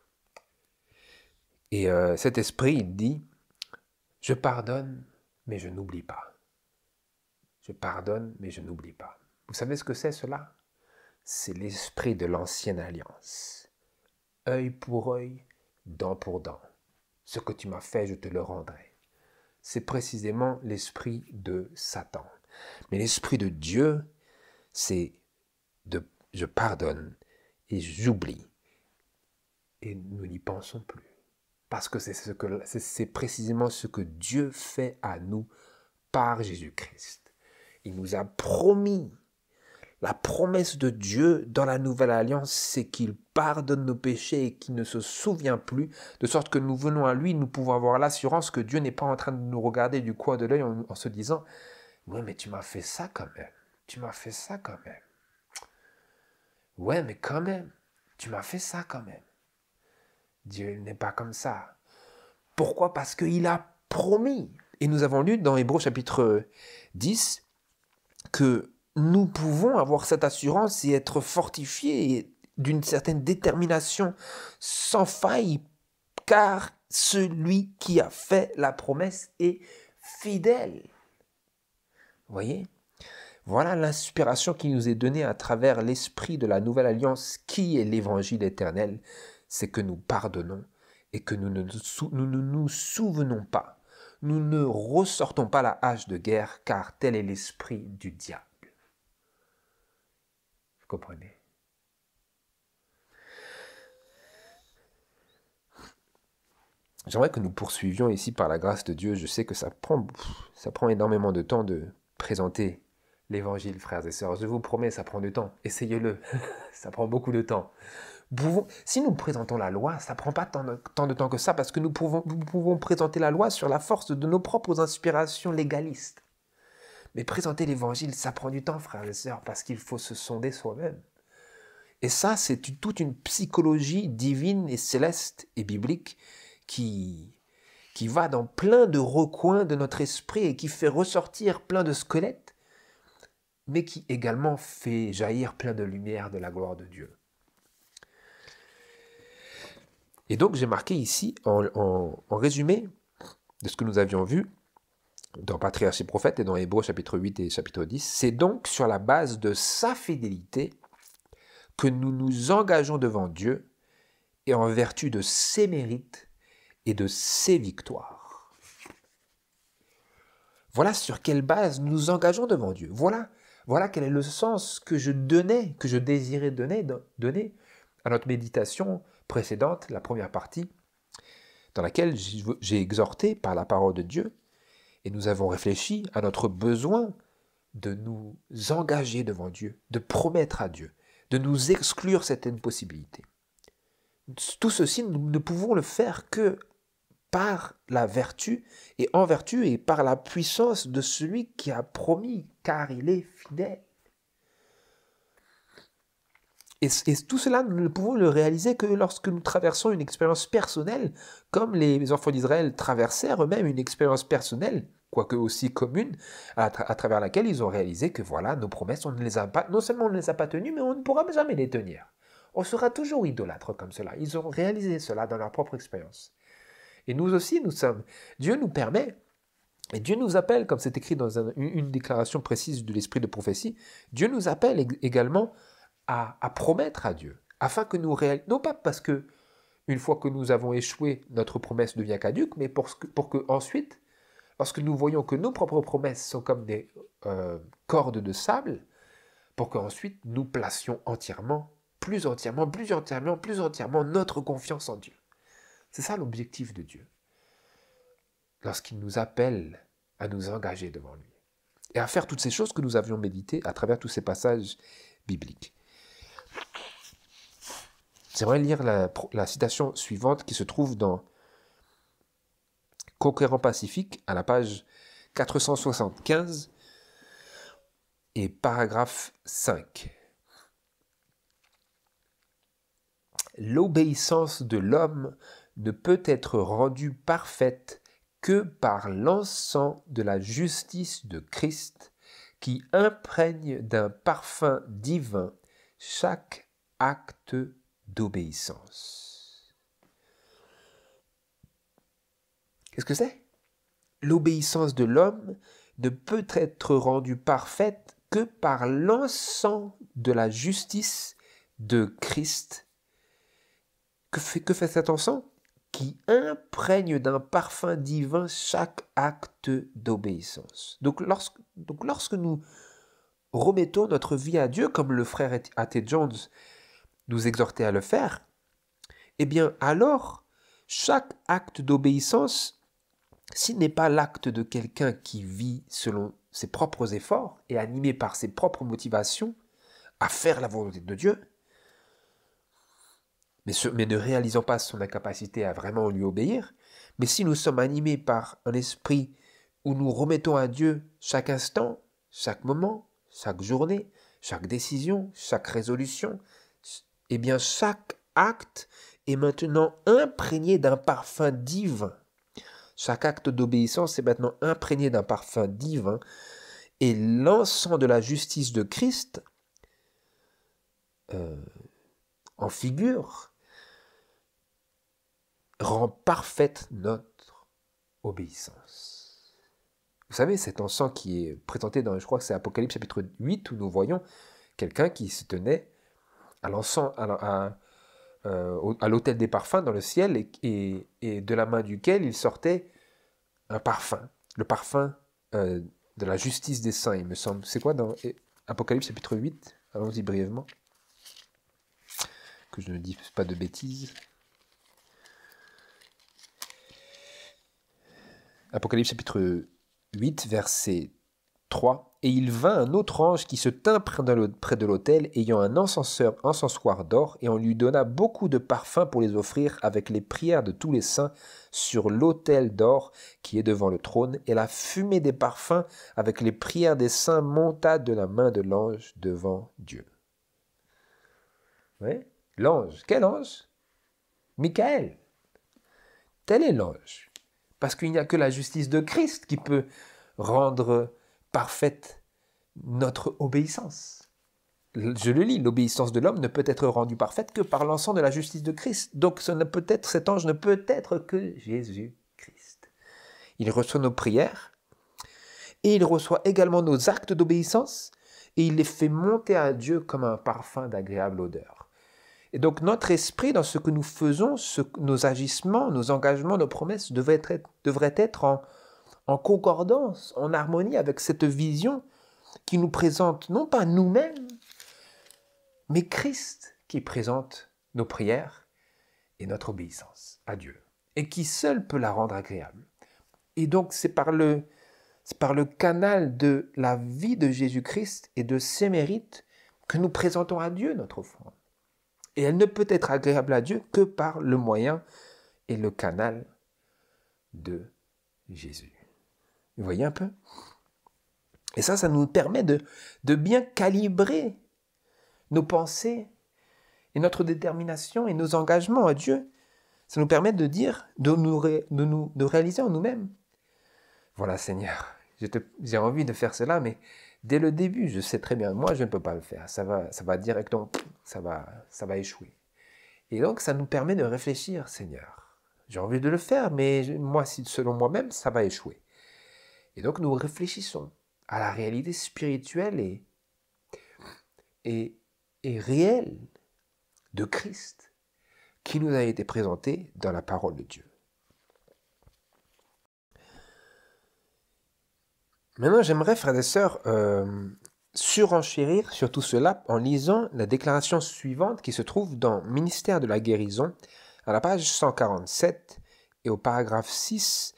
Et cet esprit, il dit, je pardonne, mais je n'oublie pas. Je pardonne, mais je n'oublie pas. Vous savez ce que c'est cela? C'est l'esprit de l'ancienne alliance. Œil pour œil, dent pour dent. Ce que tu m'as fait, je te le rendrai. C'est précisément l'esprit de Satan. Mais l'esprit de Dieu, c'est de je pardonne et j'oublie. Et nous n'y pensons plus. Parce que c'est précisément ce que Dieu fait à nous par Jésus-Christ. Il nous a promis. La promesse de Dieu dans la nouvelle alliance, c'est qu'il pardonne nos péchés et qu'il ne se souvient plus, de sorte que nous venons à lui, nous pouvons avoir l'assurance que Dieu n'est pas en train de nous regarder du coin de l'œil en se disant « Ouais, mais tu m'as fait ça quand même. Tu m'as fait ça quand même. Ouais, mais quand même, tu m'as fait ça quand même. » Dieu n'est pas comme ça. Pourquoi? Parce qu'il a promis. Et nous avons lu dans Hébreux chapitre 10 que nous pouvons avoir cette assurance et être fortifiés d'une certaine détermination sans faille, car celui qui a fait la promesse est fidèle. Vous voyez? Voilà l'inspiration qui nous est donnée à travers l'esprit de la nouvelle alliance qui est l'évangile éternel, c'est que nous pardonnons et que nous ne nous souvenons pas. Nous ne ressortons pas la hache de guerre, car tel est l'esprit du diable. Vous comprenez? J'aimerais que nous poursuivions ici par la grâce de Dieu. Je sais que ça prend énormément de temps de présenter l'évangile, frères et sœurs. Je vous promets, ça prend du temps. Essayez-le. Ça prend beaucoup de temps. Si nous présentons la loi, ça ne prend pas tant de temps que ça, parce que nous pouvons présenter la loi sur la force de nos propres inspirations légalistes. Mais présenter l'évangile, ça prend du temps, frères et sœurs, parce qu'il faut se sonder soi-même. Et ça, c'est toute une psychologie divine et céleste et biblique qui va dans plein de recoins de notre esprit et qui fait ressortir plein de squelettes, mais qui également fait jaillir plein de lumière de la gloire de Dieu. Et donc, j'ai marqué ici, en résumé de ce que nous avions vu, dans Patriarches et Prophètes et dans Hébreux chapitre 8 et chapitre 10, c'est donc sur la base de sa fidélité que nous nous engageons devant Dieu et en vertu de ses mérites et de ses victoires. Voilà sur quelle base nous nous engageons devant Dieu. Voilà quel est le sens que je désirais donner à notre méditation précédente, la première partie, dans laquelle j'ai exhorté par la parole de Dieu, et nous avons réfléchi à notre besoin de nous engager devant Dieu, de promettre à Dieu, de nous exclure certaines possibilités. Tout ceci, nous ne pouvons le faire que par la vertu et en vertu et par la puissance de celui qui a promis, car il est fidèle. Et tout cela, nous ne pouvons le réaliser que lorsque nous traversons une expérience personnelle, comme les enfants d'Israël traversèrent eux-mêmes une expérience personnelle, quoique aussi commune, à travers laquelle ils ont réalisé que voilà, nos promesses, non seulement on ne les a pas tenues, mais on ne pourra jamais les tenir. On sera toujours idolâtre comme cela. Ils ont réalisé cela dans leur propre expérience. Et nous aussi, Dieu nous permet, et Dieu nous appelle, comme c'est écrit dans une déclaration précise de l'esprit de prophétie, Dieu nous appelle également à promettre à Dieu, afin que nous réalisions, non pas parce que une fois que nous avons échoué, notre promesse devient caduque, mais pour que ensuite, lorsque nous voyons que nos propres promesses sont comme des cordes de sable, pour qu'ensuite nous placions plus entièrement notre confiance en Dieu. C'est ça l'objectif de Dieu, lorsqu'il nous appelle à nous engager devant lui, et à faire toutes ces choses que nous avions méditées à travers tous ces passages bibliques. J'aimerais lire la citation suivante qui se trouve dans Conquérant Pacifique, à la page 475 et paragraphe 5. L'obéissance de l'homme ne peut être rendue parfaite que par l'encens de la justice de Christ qui imprègne d'un parfum divin chaque acte d'obéissance. Qu'est-ce que c'est? L'obéissance de l'homme ne peut être rendue parfaite que par l'encens de la justice de Christ. Que fait cet encens? Qui imprègne d'un parfum divin chaque acte d'obéissance. Donc lorsque nous remettons notre vie à Dieu, comme le frère A.T. Jones nous exhortait à le faire, eh bien alors, chaque acte d'obéissance, s'il n'est pas l'acte de quelqu'un qui vit selon ses propres efforts et animé par ses propres motivations à faire la volonté de Dieu, mais ne réalisant pas son incapacité à vraiment lui obéir, mais si nous sommes animés par un esprit où nous remettons à Dieu chaque instant, chaque moment, chaque journée, chaque décision, chaque résolution, eh bien chaque acte est maintenant imprégné d'un parfum divin. Chaque acte d'obéissance est maintenant imprégné d'un parfum divin, et l'encens de la justice de Christ en figure rend parfaite notre obéissance. Vous savez, cet encens qui est présenté dans, je crois que c'est Apocalypse chapitre 8, où nous voyons quelqu'un qui se tenait à l'encens, à l'autel des parfums dans le ciel, et de la main duquel il sortait un parfum, le parfum de la justice des saints, il me semble. C'est quoi dans Apocalypse chapitre 8? Allons-y brièvement, que je ne dise pas de bêtises. Apocalypse chapitre 8, verset 3. Et il vint un autre ange qui se tint près de l'autel, ayant un encensoir d'or, et on lui donna beaucoup de parfums pour les offrir avec les prières de tous les saints sur l'autel d'or qui est devant le trône, et la fumée des parfums avec les prières des saints monta de la main de l'ange devant Dieu. Oui, l'ange. Quel ange? Michael. Tel est l'ange. Parce qu'il n'y a que la justice de Christ qui peut rendre parfaite notre obéissance. Je le lis, l'obéissance de l'homme ne peut être rendue parfaite que par l'encens de la justice de Christ. Donc cet ange ne peut être que Jésus-Christ. Il reçoit nos prières et il reçoit également nos actes d'obéissance et il les fait monter à Dieu comme un parfum d'agréable odeur. Et donc notre esprit, dans ce que nous faisons, nos agissements, nos engagements, nos promesses devraient être en concordance, en harmonie avec cette vision qui nous présente non pas nous-mêmes, mais Christ qui présente nos prières et notre obéissance à Dieu, et qui seul peut la rendre agréable. Et donc c'est par le canal de la vie de Jésus-Christ et de ses mérites que nous présentons à Dieu notre offrande. Et elle ne peut être agréable à Dieu que par le moyen et le canal de Jésus. Vous voyez un peu? Et ça nous permet de bien calibrer nos pensées et notre détermination et nos engagements à Dieu. Ça nous permet de dire, de réaliser en nous-mêmes. Voilà Seigneur, j'ai envie de faire cela, mais dès le début, je sais très bien, moi je ne peux pas le faire. Ça va directement, ça va échouer. Et donc ça nous permet de réfléchir, Seigneur. J'ai envie de le faire, mais moi, selon moi-même, ça va échouer. Et donc nous réfléchissons à la réalité spirituelle et réelle de Christ qui nous a été présentée dans la parole de Dieu. Maintenant, j'aimerais, frères et sœurs, surenchérir sur tout cela en lisant la déclaration suivante qui se trouve dans Ministère de la guérison, à la page 147 et au paragraphe 6,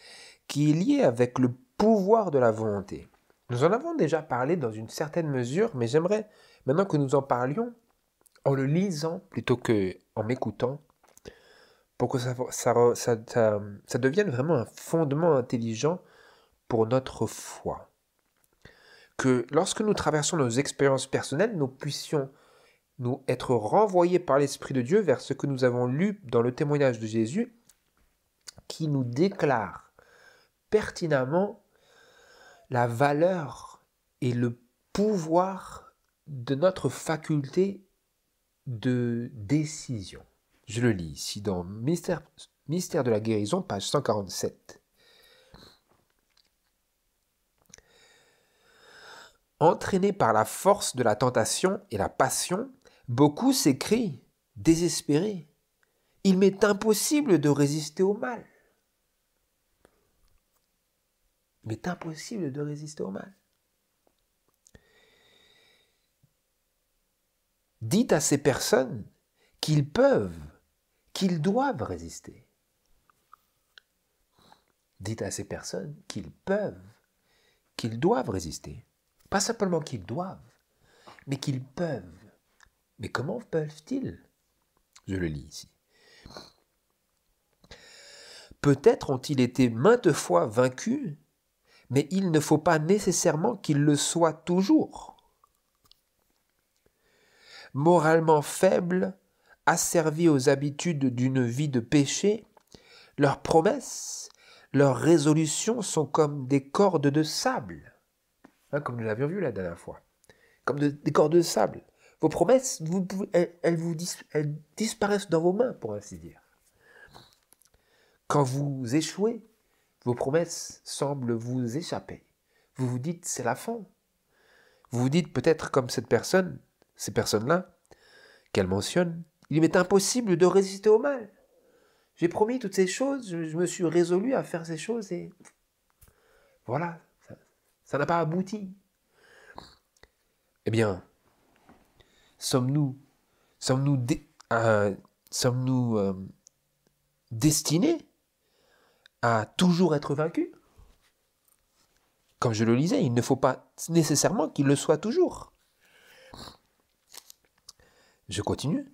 qui est lié avec le pouvoir de la volonté. Nous en avons déjà parlé dans une certaine mesure, mais j'aimerais maintenant que nous en parlions en le lisant plutôt qu'en m'écoutant, pour que ça devienne vraiment un fondement intelligent pour notre foi. Que lorsque nous traversons nos expériences personnelles, nous puissions nous être renvoyés par l'Esprit de Dieu vers ce que nous avons lu dans le témoignage de Jésus, qui nous déclare pertinemment la valeur et le pouvoir de notre faculté de décision. Je le lis ici dans Ministère de la guérison, page 147. Entraînés par la force de la tentation et la passion, beaucoup s'écrient, désespérés, « Il m'est impossible de résister au mal. » Il m'est impossible de résister au mal. Dites à ces personnes qu'ils peuvent, qu'ils doivent résister. Dites à ces personnes qu'ils peuvent, qu'ils doivent résister. Pas simplement qu'ils doivent, mais qu'ils peuvent. Mais comment peuvent-ils? Je le lis ici. Peut-être ont-ils été maintes fois vaincus, mais il ne faut pas nécessairement qu'ils le soient toujours. Moralement faibles, asservis aux habitudes d'une vie de péché, leurs promesses, leurs résolutions sont comme des cordes de sable. Comme nous l'avions vu la dernière fois. Comme des cordes de sable. Vos promesses, elles disparaissent dans vos mains, pour ainsi dire. Quand vous échouez, vos promesses semblent vous échapper. Vous vous dites, c'est la fin. Vous vous dites peut-être comme ces personnes-là, qu'elle mentionne, il m'est impossible de résister au mal. J'ai promis toutes ces choses, je me suis résolu à faire ces choses et voilà, ça n'a pas abouti. Eh bien, sommes-nous destinés à toujours être vaincus? Comme je le lisais, il ne faut pas nécessairement qu'il le soit toujours. Je continue.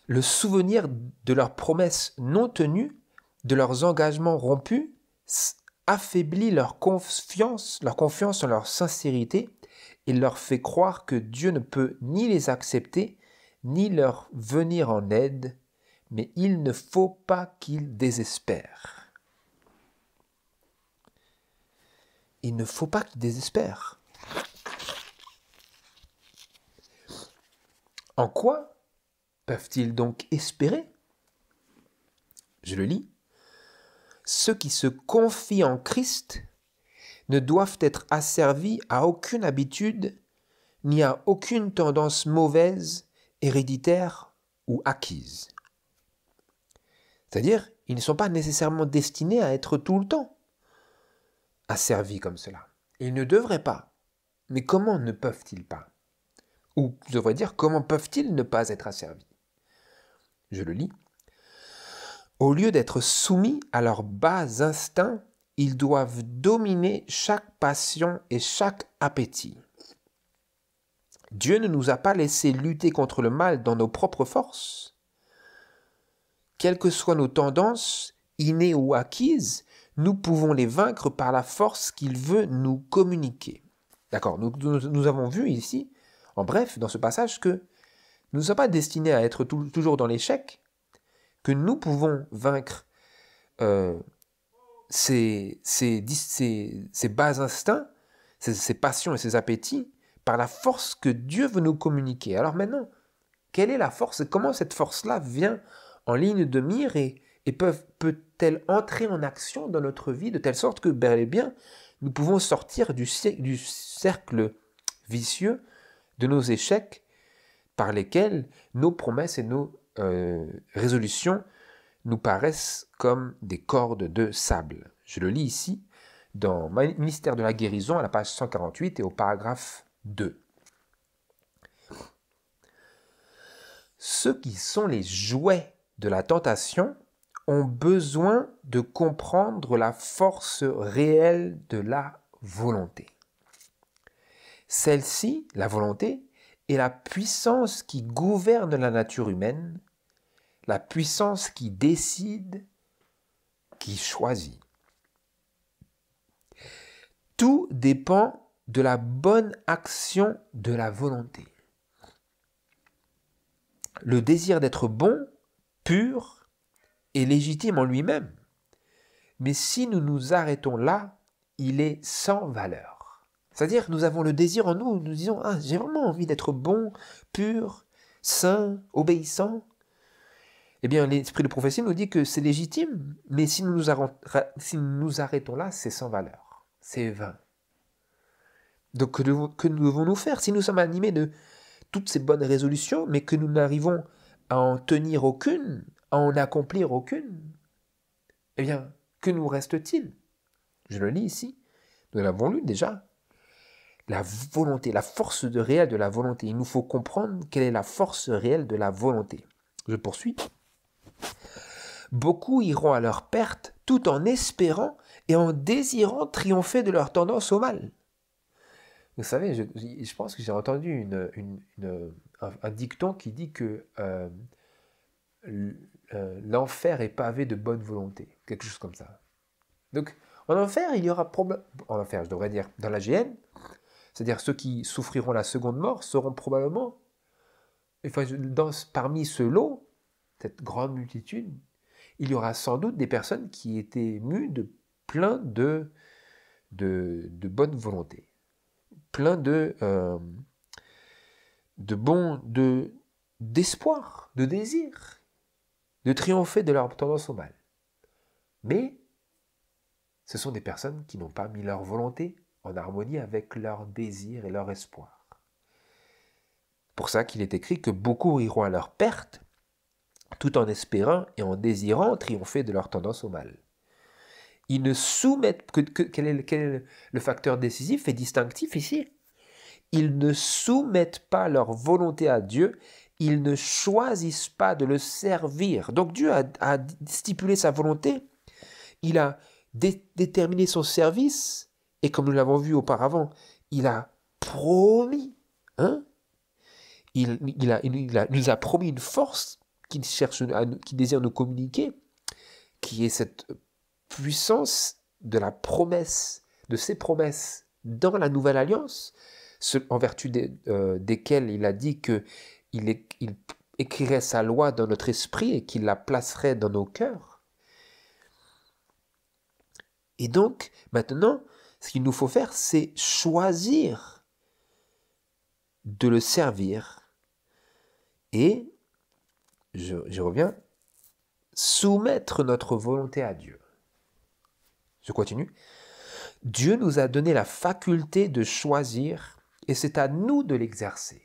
Le souvenir de leurs promesses non tenues, de leurs engagements rompus, affaiblit leur confiance en leur sincérité et leur fait croire que Dieu ne peut ni les accepter, ni leur venir en aide, mais il ne faut pas qu'ils désespèrent. Il ne faut pas qu'ils désespèrent. En quoi peuvent-ils donc espérer? Je le lis. Ceux qui se confient en Christ ne doivent être asservis à aucune habitude ni à aucune tendance mauvaise, héréditaire ou acquise. C'est-à-dire, ils ne sont pas nécessairement destinés à être tout le temps asservis comme cela. Ils ne devraient pas. Mais comment ne peuvent-ils pas? Ou je devrais dire, comment peuvent-ils ne pas être asservis? Je le lis. Au lieu d'être soumis à leurs bas instincts, ils doivent dominer chaque passion et chaque appétit. Dieu ne nous a pas laissé lutter contre le mal dans nos propres forces. Quelles que soient nos tendances, innées ou acquises, nous pouvons les vaincre par la force qu'il veut nous communiquer. D'accord, nous avons vu ici, en bref, dans ce passage, que nous ne sommes pas destinés à être toujours dans l'échec, que nous pouvons vaincre ces bas instincts, ces passions et ces appétits, par la force que Dieu veut nous communiquer. Alors maintenant, quelle est la force et comment cette force-là vient en ligne de mire et peut-elle entrer en action dans notre vie de telle sorte que, bel et bien, nous pouvons sortir du cercle vicieux de nos échecs par lesquels nos promesses et nos résolutions nous paraissent comme des cordes de sable. Je le lis ici dans Ministère de la guérison à la page 148 et au paragraphe 2. Ceux qui sont les jouets de la tentation ont besoin de comprendre la force réelle de la volonté. Celle-ci, la volonté, est la puissance qui gouverne la nature humaine, la puissance qui décide, qui choisit. Tout dépend de la bonne action de la volonté. Le désir d'être bon, pur et légitime en lui-même. Mais si nous nous arrêtons là, il est sans valeur. C'est-à-dire, nous avons le désir en nous, nous disons, ah, j'ai vraiment envie d'être bon, pur, saint, obéissant. Eh bien, l'esprit de prophétie nous dit que c'est légitime, mais si nous nous arrêtons là, c'est sans valeur, c'est vain. Donc, que devons-nous faire si nous sommes animés de toutes ces bonnes résolutions, mais que nous n'arrivons à en tenir aucune, à en accomplir aucune? Eh bien, que nous reste-t-il? Je le lis ici, nous l'avons lu déjà. La volonté, la force réelle de la volonté. Il nous faut comprendre quelle est la force réelle de la volonté. Je poursuis. Beaucoup iront à leur perte tout en espérant et en désirant triompher de leur tendance au mal. Vous savez, je pense que j'ai entendu un dicton qui dit que l'enfer est pavé de bonne volonté, quelque chose comme ça. Donc, en enfer, il y aura probablement... En enfer, je devrais dire, dans la géhenne, c'est-à-dire ceux qui souffriront la seconde mort seront probablement... Enfin, parmi ce lot, cette grande multitude, il y aura sans doute des personnes qui étaient mues de plein de bonne volonté, plein d'espoir, de désir, de triompher de leur tendance au mal. Mais ce sont des personnes qui n'ont pas mis leur volonté en harmonie avec leur désir et leur espoir. Pour ça qu'il est écrit que beaucoup iront à leur perte, tout en espérant et en désirant triompher de leur tendance au mal. Ils ne soumettent... Quel est le facteur décisif et distinctif ici? Ils ne soumettent pas leur volonté à Dieu, ils ne choisissent pas de le servir. Donc Dieu a stipulé sa volonté, il a déterminé son service, et comme nous l'avons vu auparavant, il a promis, il nous a promis une force qui désire nous communiquer, qui est cette puissance de la promesse, de ses promesses dans la nouvelle alliance, en vertu desquelles il a dit qu'il écrirait sa loi dans notre esprit et qu'il la placerait dans nos cœurs. Et donc, maintenant, ce qu'il nous faut faire, c'est choisir de le servir et, je reviens, soumettre notre volonté à Dieu. Je continue. Dieu nous a donné la faculté de choisir et c'est à nous de l'exercer.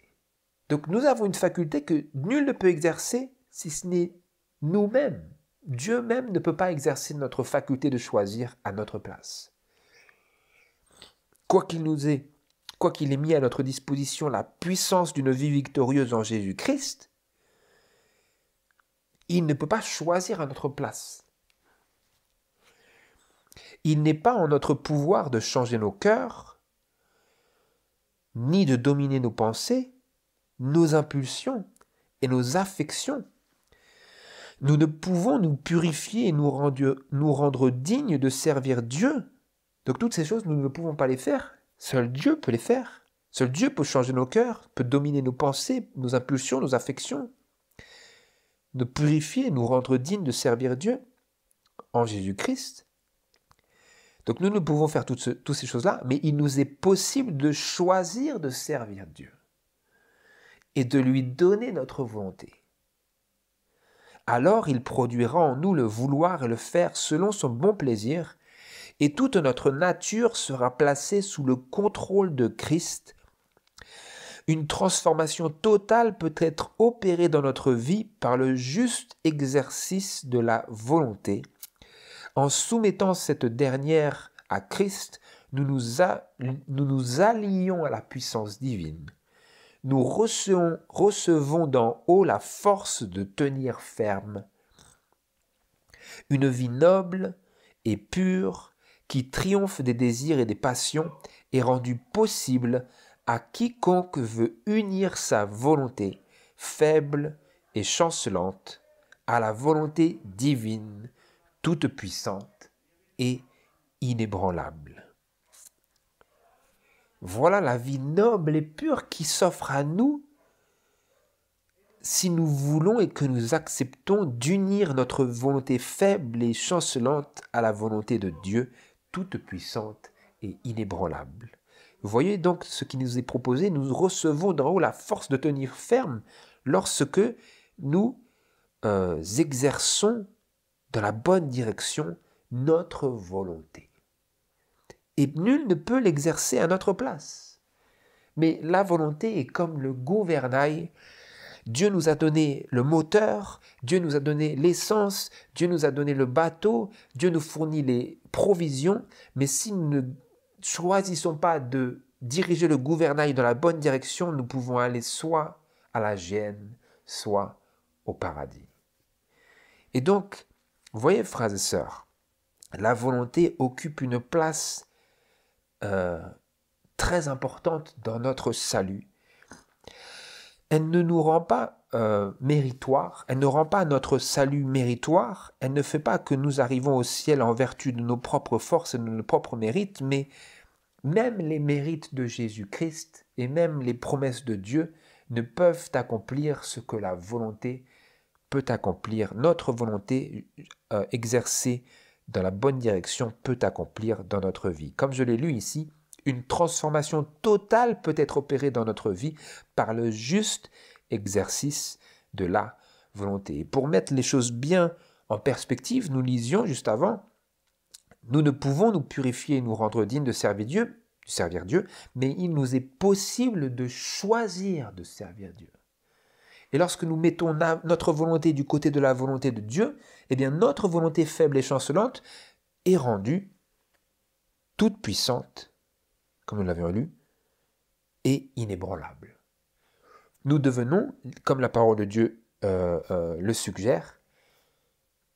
Donc nous avons une faculté que nul ne peut exercer si ce n'est nous-mêmes. Dieu même ne peut pas exercer notre faculté de choisir à notre place. Quoi qu'il ait mis à notre disposition la puissance d'une vie victorieuse en Jésus-Christ, il ne peut pas choisir à notre place. Il n'est pas en notre pouvoir de changer nos cœurs, ni de dominer nos pensées, nos impulsions et nos affections. Nous ne pouvons nous purifier et nous rendre dignes de servir Dieu. Donc toutes ces choses, nous ne pouvons pas les faire. Seul Dieu peut les faire. Seul Dieu peut changer nos cœurs, peut dominer nos pensées, nos impulsions, nos affections. Nous purifier et nous rendre dignes de servir Dieu en Jésus-Christ. Donc nous ne pouvons faire toutes ces choses-là, mais il nous est possible de choisir de servir Dieu et de lui donner notre volonté. Alors il produira en nous le vouloir et le faire selon son bon plaisir, et toute notre nature sera placée sous le contrôle de Christ. Une transformation totale peut être opérée dans notre vie par le juste exercice de la volonté. En soumettant cette dernière à Christ, nous nous allions à la puissance divine. Nous recevons d'en haut la force de tenir ferme. Une vie noble et pure qui triomphe des désirs et des passions est rendue possible à quiconque veut unir sa volonté faible et chancelante à la volonté divine, toute puissante et inébranlable. Voilà la vie noble et pure qui s'offre à nous si nous voulons et que nous acceptons d'unir notre volonté faible et chancelante à la volonté de Dieu, toute puissante et inébranlable. Vous voyez donc ce qui nous est proposé, nous recevons d'en haut la force de tenir ferme lorsque nous exerçons dans la bonne direction notre volonté. Et nul ne peut l'exercer à notre place. Mais la volonté est comme le gouvernail. Dieu nous a donné le moteur, Dieu nous a donné l'essence, Dieu nous a donné le bateau, Dieu nous fournit les provisions, mais si nous ne choisissons pas de diriger le gouvernail dans la bonne direction, nous pouvons aller soit à la gêne, soit au paradis. Et donc, vous voyez, frères et sœurs, la volonté occupe une place très importante dans notre salut. Elle ne nous rend pas méritoire, elle ne rend pas notre salut méritoire, elle ne fait pas que nous arrivons au ciel en vertu de nos propres forces et de nos propres mérites, mais même les mérites de Jésus-Christ et même les promesses de Dieu ne peuvent accomplir ce que la volonté peut accomplir. Notre volonté exercée dans la bonne direction peut accomplir dans notre vie. Comme je l'ai lu ici, une transformation totale peut être opérée dans notre vie par le juste exercice de la volonté. Et pour mettre les choses bien en perspective, nous lisions juste avant, nous ne pouvons nous purifier et nous rendre dignes de servir Dieu, mais il nous est possible de choisir de servir Dieu. Et lorsque nous mettons notre volonté du côté de la volonté de Dieu, eh bien notre volonté faible et chancelante est rendue toute puissante, comme nous l'avions lu, et inébranlable. Nous devenons, comme la parole de Dieu le suggère,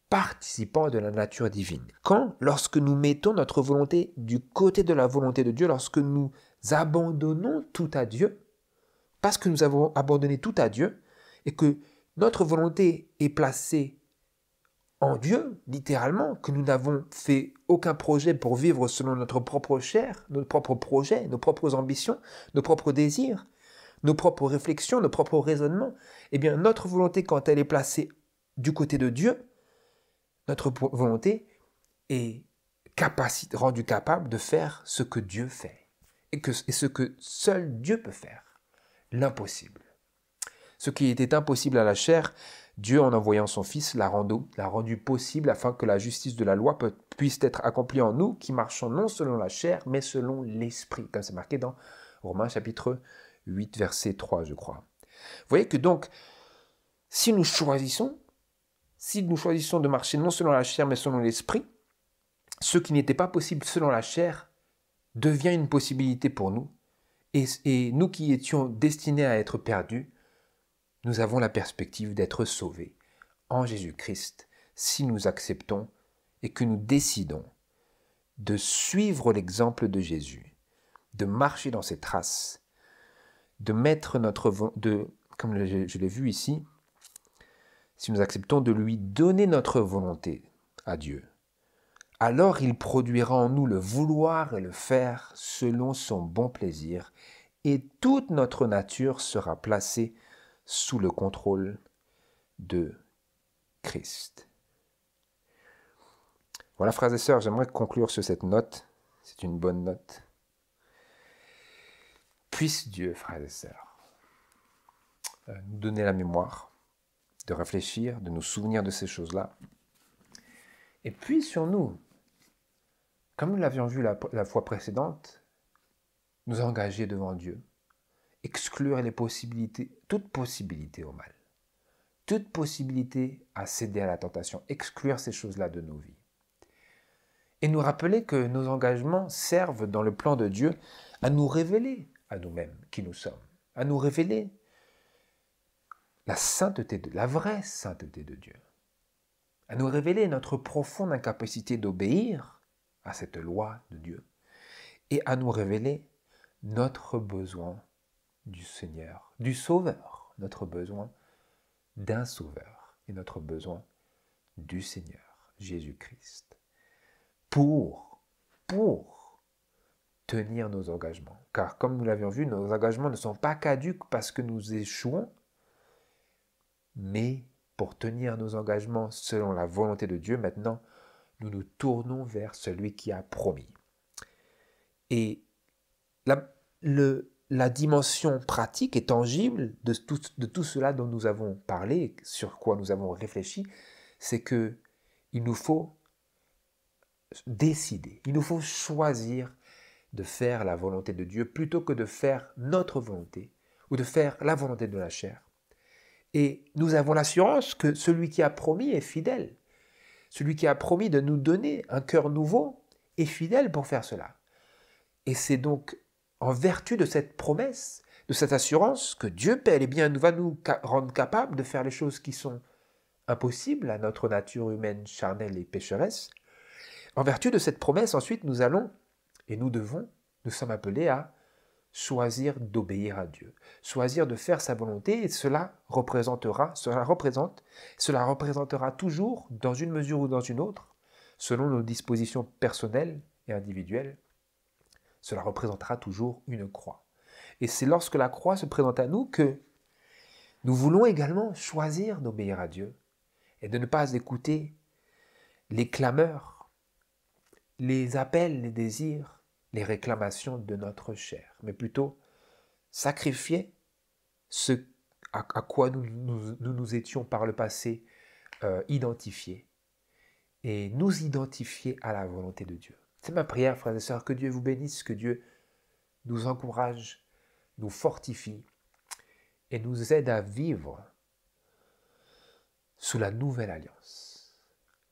participants de la nature divine. Quand? Lorsque nous mettons notre volonté du côté de la volonté de Dieu, lorsque nous abandonnons tout à Dieu, parce que nous avons abandonné tout à Dieu, et que notre volonté est placée en Dieu, littéralement, que nous n'avons fait aucun projet pour vivre selon notre propre chair, nos propres projets, nos propres ambitions, nos propres désirs, nos propres réflexions, nos propres raisonnements, eh bien notre volonté, quand elle est placée du côté de Dieu, notre volonté est rendue capable de faire ce que Dieu fait, et ce que seul Dieu peut faire, l'impossible. Ce qui était impossible à la chair, Dieu, en envoyant son Fils, l'a rendu possible afin que la justice de la loi puisse être accompli en nous qui marchons non selon la chair, mais selon l'esprit, comme c'est marqué dans Romains chapitre 8, verset 3, je crois. Vous voyez que donc, si nous choisissons de marcher non selon la chair, mais selon l'esprit, ce qui n'était pas possible selon la chair devient une possibilité pour nous. Et nous qui étions destinés à être perdus, nous avons la perspective d'être sauvés en Jésus-Christ si nous acceptons et que nous décidons de suivre l'exemple de Jésus, de marcher dans ses traces, de mettre comme je l'ai vu ici, si nous acceptons de lui donner notre volonté à Dieu, alors il produira en nous le vouloir et le faire selon son bon plaisir, et toute notre nature sera placée sous le contrôle de Christ. Voilà, frères et sœurs, j'aimerais conclure sur cette note. C'est une bonne note. Puisse Dieu, frères et sœurs, nous donner la mémoire de réfléchir, de nous souvenir de ces choses-là. Et puis sur nous, comme nous l'avions vu la fois précédente, nous engager devant Dieu, exclure les possibilités, toute possibilité au mal, toute possibilité à céder à la tentation, exclure ces choses-là de nos vies. Et nous rappeler que nos engagements servent dans le plan de Dieu à nous révéler à nous-mêmes qui nous sommes, à nous révéler la vraie sainteté de Dieu, à nous révéler notre profonde incapacité d'obéir à cette loi de Dieu et à nous révéler notre besoin du Seigneur, du Sauveur, notre besoin d'un Sauveur et notre besoin du Seigneur, Jésus-Christ, pour tenir nos engagements. Car comme nous l'avions vu, nos engagements ne sont pas caducs parce que nous échouons, mais pour tenir nos engagements selon la volonté de Dieu, maintenant, nous nous tournons vers celui qui a promis. Et la dimension pratique et tangible de tout cela dont nous avons parlé, sur quoi nous avons réfléchi, c'est que il nous faut décider, il nous faut choisir de faire la volonté de Dieu plutôt que de faire notre volonté ou de faire la volonté de la chair. Et nous avons l'assurance que celui qui a promis est fidèle. Celui qui a promis de nous donner un cœur nouveau est fidèle pour faire cela. Et c'est donc en vertu de cette promesse, de cette assurance que Dieu, bel et bien, va nous rendre capables de faire les choses qui sont impossibles à notre nature humaine charnelle et pécheresse. En vertu de cette promesse, ensuite, nous allons et nous sommes appelés à choisir d'obéir à Dieu, choisir de faire sa volonté, et cela représentera toujours, dans une mesure ou dans une autre, selon nos dispositions personnelles et individuelles, cela représentera toujours une croix. Et c'est lorsque la croix se présente à nous que nous voulons également choisir d'obéir à Dieu et de ne pas écouter les clameurs, les appels, les désirs, les réclamations de notre chair, mais plutôt sacrifier ce à quoi nous étions par le passé identifiés et nous identifier à la volonté de Dieu. C'est ma prière, frères et sœurs, que Dieu vous bénisse, que Dieu nous encourage, nous fortifie et nous aide à vivre sous la nouvelle alliance.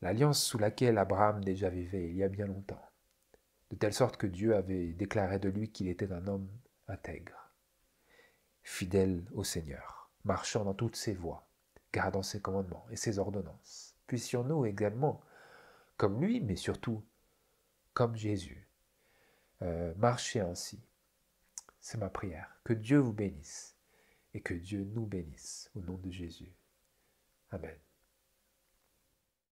L'alliance sous laquelle Abraham déjà vivait il y a bien longtemps. De telle sorte que Dieu avait déclaré de lui qu'il était un homme intègre, fidèle au Seigneur, marchant dans toutes ses voies, gardant ses commandements et ses ordonnances. Puissions-nous également, comme lui, mais surtout comme Jésus, marcher ainsi. C'est ma prière. Que Dieu vous bénisse et que Dieu nous bénisse au nom de Jésus. Amen.